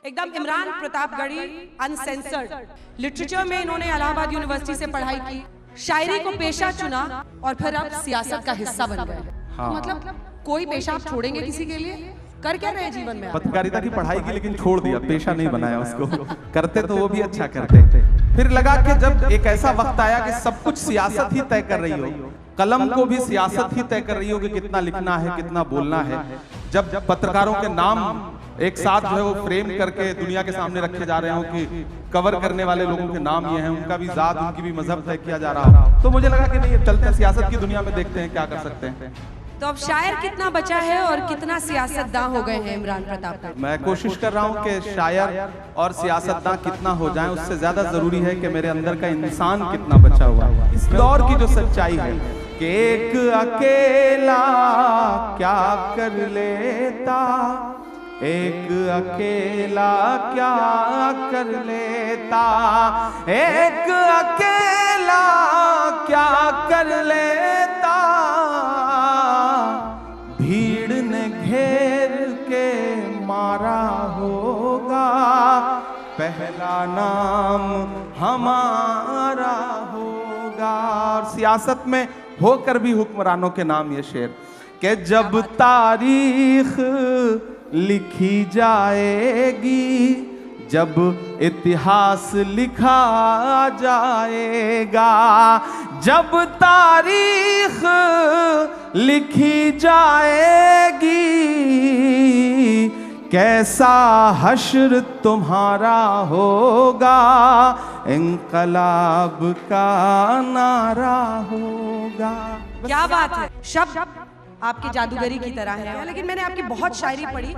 एकदम Imran Pratapgarhi uncensored. Literature में इन्होंने इलाहाबाद यूनिवर्सिटी से पढ़ाई की, शायरी को पेशा चुना और फिर अब सियासत का हिस्सा बन गए। हाँ। मतलब कोई पेशा आप छोड़ेंगे किसी के लिए? कर क्या रहे जीवन में? पत्रकारिता की पढ़ाई की लेकिन छोड़ दिया, पेशा नहीं बनाया उसको। करते तो वो भी अच्छा करते। फिर लगा कि जब एक ऐसा वक्त आया कि सब कुछ सियासत ही तय कर रही हो, कलम को भी सियासत ही तय कर रही हो कि कितना लिखना है, कितना बोलना है। जब पत्रकारों के नाम एक साथ जो है वो फ्रेम करके दुनिया के सामने रखे जा रहे हो कि कवर करने वाले लोगों के नाम ये हैं, उनका भी जात, उनकी भी मजहब तय किया जा रहा हो, तो मुझे लगा कि नहीं, चलते सियासत की दुनिया में देखते हैं क्या कर सकते हैं। तो अब शायर कितना बचा है और कितना सियासतदां हो गए हैं इमरान प्रतापगढ़? मैं कोशिश कर रहा हूं कि शायर और सियासतदां कितना हो जाएं, उससे ज्यादा जरूरी है कि मेरे अंदर का इंसान कितना बचा हुआ है। इस दौर की जो सच्चाई है कि एक अकेला क्या कर लेता, एक अकेला क्या कर लेता, एक अकेला क्या कर लेता, भीड़ ने घेर के मारा होगा, पहला नाम हमारा होगा। और सियासत में होकर भी हुक्मरानों के नाम ये शेर कि जब तारीख लिखी जाएगी, जब इतिहास लिखा जाएगा, जब तारीख लिखी जाएगी, कैसा हश्र तुम्हारा होगा, इंकलाब का नारा होगा। क्या बात है, शब्द आपकी जादूगरी की तरह है। लेकिन मैंने आपकी बहुत शायरी पढ़ी,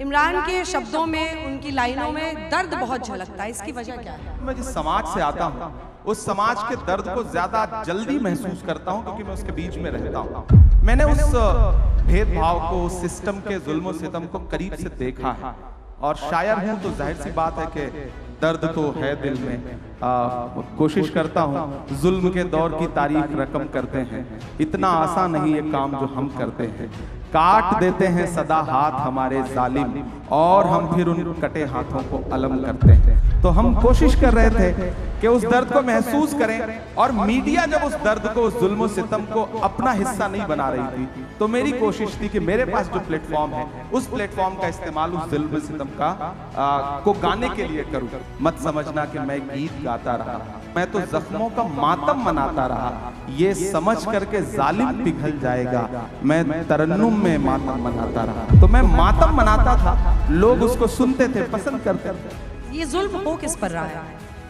इमरान के शब्दों में, उनकी लाइनों में दर्द बहुत झलकता है। इसकी वजह क्या है? मैं जिस समाज से आता हूँ उस समाज के दर्द को ज्यादा जल्दी महसूस करता हूँ क्योंकि मैं उसके बीच में रहता हूँ। मैंने उस भेदभाव को, उस सिस्टम के जुल्म और सितम को करीब से देखा है और शायर हूँ तो जाहिर सी बात है कि दर्द तो है दिल में। कोशिश करता हूँ, जुल्म के दौर की तारीख रकम करते हैं, इतना आसान नहीं ये काम जो हम करते हैं, काट देते हैं सदा हाथ हमारे जालिम और हम फिर उन कटे हाथों को अलम करते हैं। तो हम कोशिश कर रहे थे कि उस दर्द को महसूस करें और मीडिया जब उस दर्द को, उस जुल्म सितम को अपना हिस्सा नहीं बना रही थी, तो मेरी कोशिश थी कि मेरे पास जो प्लेटफॉर्म है उस प्लेटफॉर्म का इस्तेमाल उस जुल्म सितम का को गाने के लिए करूं। मत समझना कि मैं गीत गाता रहा, मैं तो जख्मों का मातम मनाता रहा, ये समझ करके जालिम पिघल जाएगा, मैं तरन्नुम में मातम मनाता रहा। तो मैं मातम मनाता था, लोग उसको सुनते थे, पसंद करते थे। ये जुल्म हो किस पर रहा है?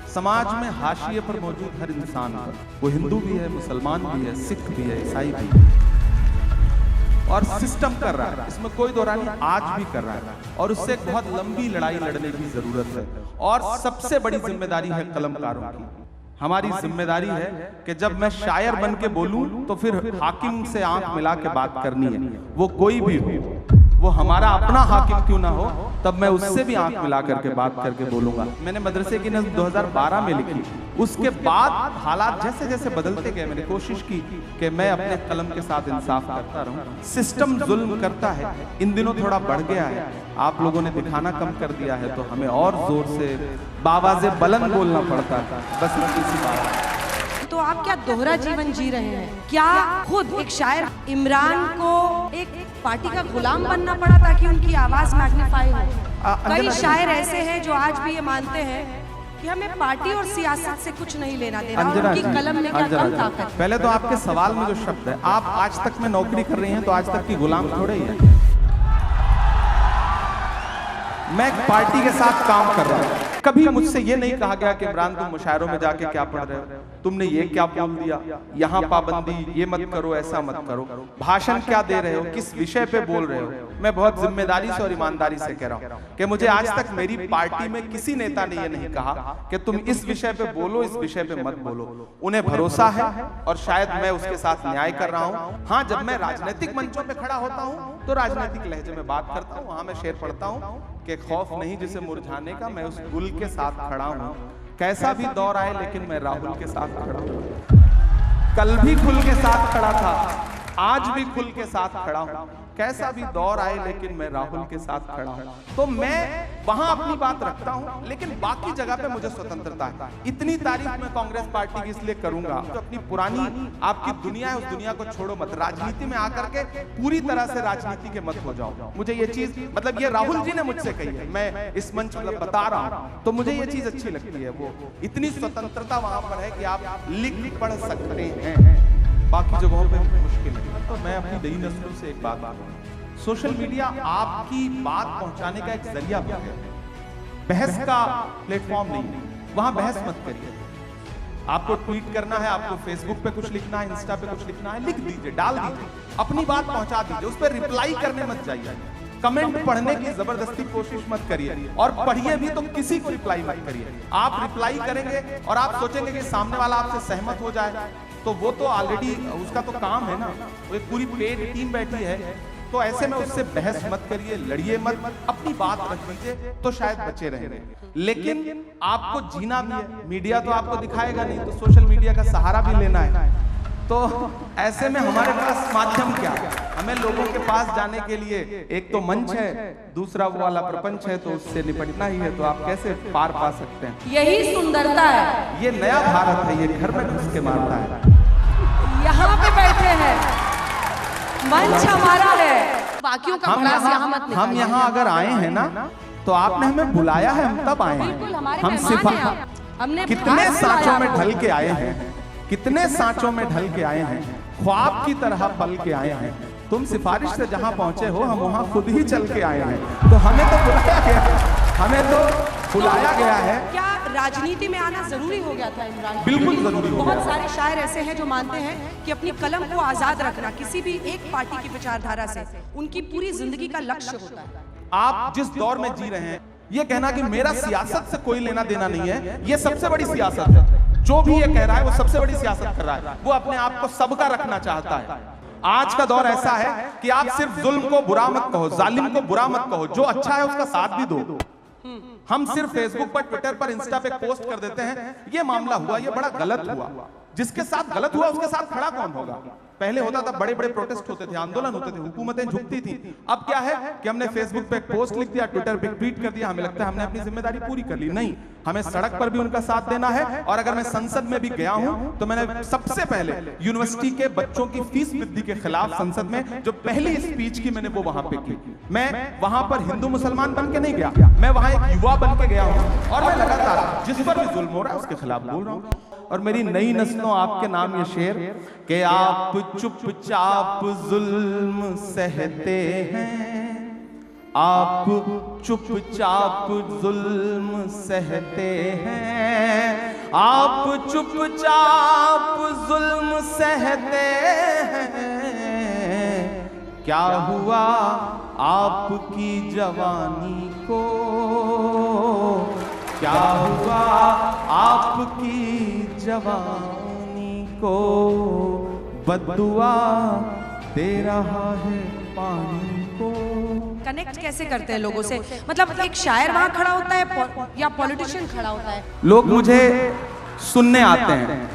समाज में हाशिए पर मौजूद हर इंसान पर, वो हिंदू भी है, मुसलमान भी है, सिख भी है, ईसाई भी है, और सिस्टम कर रहा है, इसमें कोई दो राय नहीं, आज भी कर रहा है और उससे एक बहुत लंबी लड़ाई लड़ने की जरूरत है। और सबसे बड़ी जिम्मेदारी है कलमकारों की। हमारी जिम्मेदारी है कि जब मैं शायर बन के बोलूं तो फिर हाकिम से आंख मिला के बात करनी है, वो कोई भी हो, वो हमारा अपना हाकिम क्यों ना हो, तब मैं उससे भी आंख मिला करके बात करके बोलूंगा। मैंने मदरसे की नज़्म 2012 में लिखी, उसके बाद हालात जैसे जैसे बदलते गए, मैंने कोशिश की कि मैं अपने कलम के साथ इंसाफ करता रहूं। सिस्टम जुल्म करता है, इन दिनों थोड़ा बढ़ गया है, आप लोगों ने दिखाना कम कर दिया है, तो हमें और जोर से बावाज़े बुलंद बोलना पड़ता है। बस इतनी सी बात है। तो आप क्या दोहरा जीवन जी रहे हैं? क्या खुद एक शायर इमरान को एक पार्टी का गुलाम बनना पड़ा ताकि उनकी आवाज मैग्नीफाई हो? कई शायर ऐसे हैं जो आज भी ये मानते हैं कि हमें पार्टी और सियासत से कुछ नहीं लेना देना, उनकी कलम में क्या कम ताकत। पहले तो आपके सवाल में जो शब्द है, आप आज तक में नौकरी कर रही हैं तो आज तक की गुलाम थोड़े ही है। मैं पार्टी के साथ काम कर रहा हूं। कभी मुझसे ये नहीं कहा गया कि इमरान तुम मुशायरों में जाके क्या पढ़ रहे हो, तुमने ये क्या बोल दिया, यहाँ पाबंदी, ये मत करो, ऐसा मत करो, भाषण क्या दे रहे हो, किस विषय पे बोल रहे हो। मैं बहुत जिम्मेदारी से और ईमानदारी से कह रहा हूँ कि मुझे आज तक मेरी पार्टी में किसी नेता ने ये नहीं कहा कि तुम इस विषय पे बोलो, इस विषय पे मत बोलो। उन्हें भरोसा है और शायद मैं उसके साथ न्याय कर रहा हूँ। हाँ, जब मैं राजनीतिक मंचों पे खड़ा होता हूँ तो राजनीतिक लहजे में बात करता हूँ, वहां मैं शेर पढ़ता हूँ कि खौफ नहीं जिसे मुरझाने का, मैं उस गुल के साथ खड़ा हूँ। कैसा भी दौर आए लेकिन मैं राहुल के साथ खड़ा हूँ। कल भी खुल के साथ खड़ा था, आज भी खुल के साथ खड़ा हूँ। कैसा भी दौर आए लेकिन मैं राहुल के साथ खड़ा हूँ। तो मैं वहां अपनी बात रखता हूं, लेकिन बाकी जगह पे मुझे स्वतंत्रता है। इतनी तारीफ मैं कांग्रेस पार्टी की इसलिए करूंगा, जो अपनी पुरानी आपकी दुनिया है उस दुनिया को छोड़ो मत, राजनीति में आकर के पूरी तरह से राजनीति के मत हो जाओ। मुझे ये चीज मतलब ये राहुल जी ने मुझसे कही है, मैं इस मंच मतलब बता रहा हूं, तो मुझे ये चीज अच्छी लगती है। वो इतनी स्वतंत्रता वहां पर है कि आप लिख पढ़ सकते हैं, बाकी जगहों पे मुश्किल है। तो मैं अपनी नई नस्लों से एक बात, सोशल मीडिया आपकी बात पहुंचाने का एक जरिया बन गया, बहस का प्लेटफॉर्म नहीं है। वहां बहस मत करिए। आपको ट्वीट करना है, आपको फेसबुक पे कुछ लिखना है, इंस्टा पे कुछ लिखना है, लिख दीजिए, डाल दीजिए, अपनी बात पहुंचा दीजिए, उस पर रिप्लाई करने मत जाइए। कमेंट पढ़ने की जबरदस्ती कोशिश मत करिए, और पढ़िए भी तो किसी को रिप्लाई मत करिए। आप रिप्लाई करेंगे और आप सोचेंगे कि सामने वाला आपसे सहमत हो जाए, तो वो तो ऑलरेडी उसका तो काम है ना, वो एक पूरी पेड टीम बैठी है। तो ऐसे में उससे बहस मत करिए, लड़िए मत, अपनी बात रख लीजिए, तो शायद बचे रहेंगे। लेकिन आपको जीना भी है, मीडिया तो आपको दिखाएगा नहीं, तो सोशल मीडिया का सहारा भी लेना है। तो ऐसे में हमारे पास माध्यम क्या है? हमें लोगों के पास जाने के लिए एक तो मंच है, दूसरा वो वाला प्रपंच है, तो उससे निपटना ही है। तो आप कैसे पार पा सकते हैं? यही सुंदरता है। ये नया भारत है, ये घर में घुस के मारता है। यहाँ पे बैठे हैं, मंच हमारा है, बाकियों का प्रयास यहाँ मत निकालिए। हम यहाँ अगर आए हैं ना, तो आपने हमें बुलाया है, हम तब आए बिल्कुल, हमारे हैं। हम मेहमान हैं आप। हमने कितने खास सांचों में बुलाया ढल के आए हैं, कितने सांचों में ढल के आए हैं, ख्वाब की तरह पल के आए हैं। तुम सिफारिश से जहां पहुंचे हो, हम वहां खुद ही चल के आए हैं। तो हमें तो बुलाया गया है, हमें तो बुलाया गया है। क्या राजनीति में आना जरूरी हो गया था इमरान? बिल्कुल जरूरी हो बहुत गया। सारे शायर ऐसे हैं जो मानते हैं कि अपनी कलम को आजाद रखना किसी भी एक पार्टी की विचारधारा से उनकी पूरी जिंदगी का लक्ष्य होता है। आप जिस दौर में जी रहे हैं, ये कहना कि मेरा सियासत से कोई लेना देना नहीं है, ये सबसे बड़ी सियासत है। जो भी ये कह रहा है वो सबसे बड़ी सियासत कर रहा है। वो अपने आप को सबका रखना चाहता है। आज का दौर ऐसा है कि आप सिर्फ जुल्म को बुरा मत कहो, जालिम को बुरा मत कहो, जो अच्छा है उसका साथ भी दो। हम सिर्फ फेसबुक पर, ट्विटर पर, इंस्टा पे पोस्ट कर देते हैं, ये मामला हुआ, ये बड़ा गलत हुआ। जिसके साथ गलत हुआ उसके साथ खड़ा कौन होगा? पहले होता था, बड़े बड़े प्रोटेस्ट होते थे, आंदोलन होते थे, हुकूमतें झुकती थी। अब क्या है कि हमने फेसबुक पे एक पोस्ट लिख दिया, ट्विटर पे ट्वीट कर दिया, हमें लगता है हमने अपनी जिम्मेदारी पूरी कर ली। नहीं, हमें सड़क पर भी उनका साथ देना है। और अगर मैं संसद में भी गया हूं, तो मैंने सबसे पहले यूनिवर्सिटी के बच्चों की फीस वृद्धि के खिलाफ संसद में जो पहली स्पीच की मैंने वो वहां पे की। मैं वहां पर हिंदू मुसलमान बन के नहीं गया, मैं वहां एक युवा बन के गया हूं, और मैं लगातार जिस पर भी जुल्म हो रहा है उसके खिलाफ बोल रहा हूं। और मेरी नई नस्लों आपके नाम ये शेर कि आप चुपचाप जुल्म सहते हैं, आप चुपचाप जुल्म सहते हैं, आप चुपचाप जुल्म सहते हैं। क्या हुआ आपकी जवानी को, क्या हुआ आपकी जवानी को, बद्दुआ दे रहा है पानी को। कनेक्ट कैसे करते हैं लोगों से? मतलब एक शायर वहां खड़ा होता है या पॉलिटिशियन खड़ा होता है? लोग मुझे सुनने आते हैं,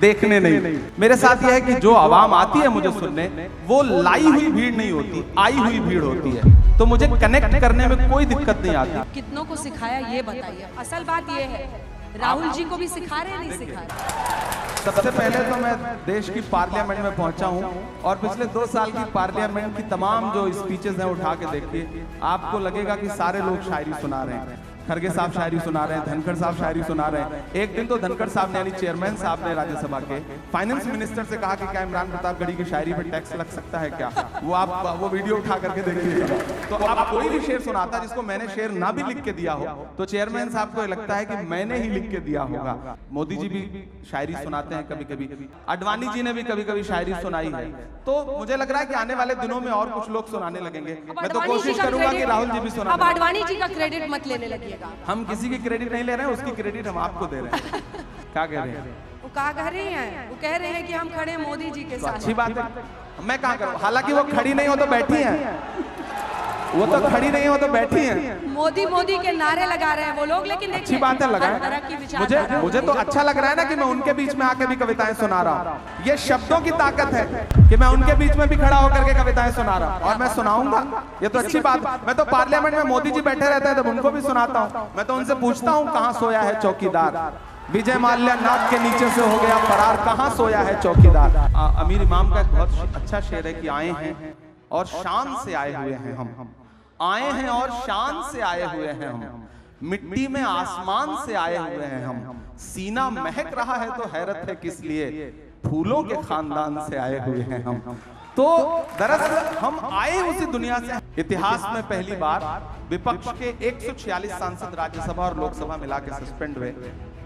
देखने नहीं। मेरे साथ यह है कि जो आवाम आती है मुझे सुनने, वो लाई हुई भीड़ नहीं होती, आई हुई भीड़ होती है। तो मुझे कनेक्ट करने में कोई दिक्कत नहीं आती। कितनों को सिखाया ये बताइए। असल बात ये है, राहुल जी को भी सिखा रहे हैं, नहीं सिखा रहे? सबसे पहले तो मैं देश की पार्लियामेंट में पहुंचा हूं, और पिछले 2 साल की पार्लियामेंट की तमाम जो स्पीचेस हैं उठा के देखिए, आपको लगेगा कि सारे लोग शायरी सुना रहे हैं। खरगे साहब शायरी सुना रहे हैं, धनखड़ साहब शायरी सुना रहे हैं। एक दिन तो धनखड़ साहब ने, यानी चेयरमैन साहब ने राज्यसभा के, फाइनेंस मिनिस्टर से कहा कि क्या इमरान प्रतापगढ़ी की शायरी पर टैक्स लग सकता है क्या? वो आप वो वीडियो उठा करके देखिए। तो आप कोई भी शेर सुनाता जिसको मैंने शेर ना भी लिख के दिया हो, तो चेयरमैन साहब को लगता है कि मैंने ही लिख के दिया होगा। मोदी जी भी शायरी सुनाते हैं कभी कभी, अडवाणी जी ने भी कभी कभी शायरी सुनाई है। तो मुझे लग रहा है कि आने वाले दिनों में और कुछ लोग सुनाने लगेंगे। मैं तो कोशिश करूंगा कि राहुल जी भी सुना। अब आडवाणी जी का क्रेडिट मत लेने लगिएगा। हम किसी की क्रेडिट नहीं ले रहे हैं, उसकी क्रेडिट हम आपको दे रहे हैं। क्या कह रहे हैं? वो कहा कह रही हैं, वो कह रहे हैं कि हम खड़े हैं मोदी जी के तो साथ। अच्छी बात है, मैं कहाँ करूँ? हालांकि वो खड़ी नहीं हो तो बैठी हैं। वो तो खड़ी नहीं है, वो तो बैठी हैं। मोदी मोदी के नारे लगा रहे हैं वो लोग, लेकिन देखिए अच्छी बात है, हर लगाए। तरह की विचारधारा मुझे तो अच्छा लग रहा है ना कि मैं उनके बीच में आके भी कविताएं सुना रहा हूँ। ये शब्दों की ताकत है कि मैं उनके बीच में भी खड़ा होकर के कविताएं सुना रहा हूँ, और मैं सुनाऊंगा। ये तो अच्छी बात। मैं तो पार्लियामेंट में मोदी जी बैठे रहते हैं तब उनको भी सुनाता हूँ। मैं तो उनसे पूछता हूँ कहाँ सोया है चौकीदार, विजय माल्या नाक के नीचे से हो गया फरार, कहाँ सोया है चौकीदार। अमीर इमाम का एक बहुत अच्छा शेर है कि आए हैं और शान से आए हुए हैं हम, आए हैं और शान से आए हुए हैं हम, मिट्टी में आसमान से आए हुए हैं हम, सीना महक रहा है तो हैरत है किस लिए, फूलों के खानदान से आए हुए हैं हम। तो दरअसल हम आए उसी दुनिया से। इतिहास में पहली बार विपक्ष के 146 सांसद राज्यसभा और लोकसभा मिला के सस्पेंड हुए।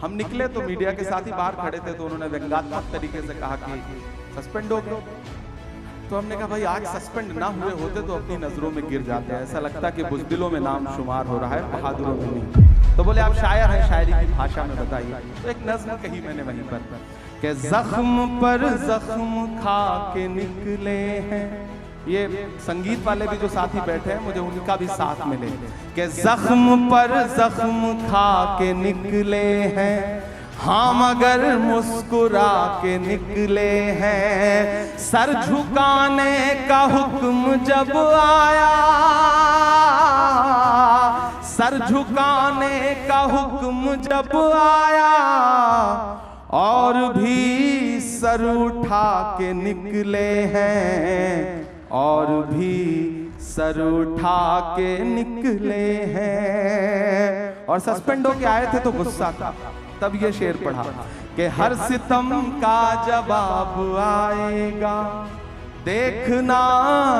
हम निकले तो मीडिया के साथ ही बाहर खड़े थे, तो उन्होंने व्यंग्यात्मक तरीके से कहा कि सस्पेंड हो गए। तो हमने कहा भाई आज सस्पेंड ना हुए होते तो अपनी नजरों में गिर जाते हैं, ऐसा लगता कि बुज़दिलों में नाम शुमार हो रहा है, बहादुरों में नहीं। तो बोले आप शायर हैं, शायरी की भाषा में बताइए। तो एक नज्म कही मैंने वहीं पर कि जख्म पर जख्म खा के निकले हैं। ये संगीत वाले भी जो साथी बैठे हैं मुझे उनका भी साथ मिले कि जख्म पर जख्म खा के निकले हैं, हाँ मगर मुस्कुरा के निकले हैं। सर झुकाने का हुक्म जब आया, सर झुकाने का हुक्म जब आया, और भी सर उठा के निकले हैं, और भी सर उठा के निकले हैं। और सस्पेंड होके आए थे तो गुस्सा था, तब ये शेर पढ़ा कि हर सितम का जवाब आएगा, देखना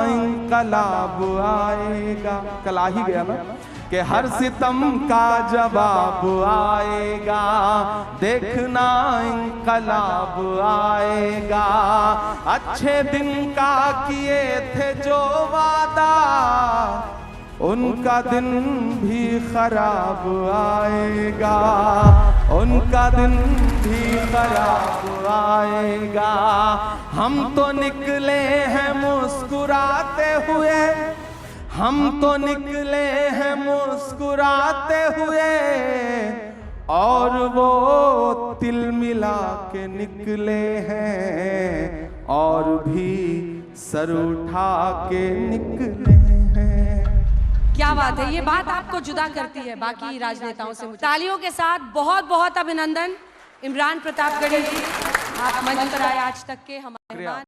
इंकलाब आएगा। कल आ ही गया ना कि हर सितम का जवाब आएगा, देखना इंकलाब आएगा। अच्छे दिन का किए थे जो वादा, उनका दिन भी खराब आएगा, उनका दिन भी खराब आएगा। हम तो निकले हैं मुस्कुराते हुए, हम तो निकले हैं मुस्कुराते हुए, और वो तिल मिला के निकले हैं, और भी सर उठा के निकले हैं। क्या बात है, ये बात आपको जुदा करती है बाकी राजनेताओं से। तालियों के साथ बहुत बहुत अभिनंदन इमरान प्रतापगढ़ी जी, आप मंच पर आए आज तक के हमारे मेहमान।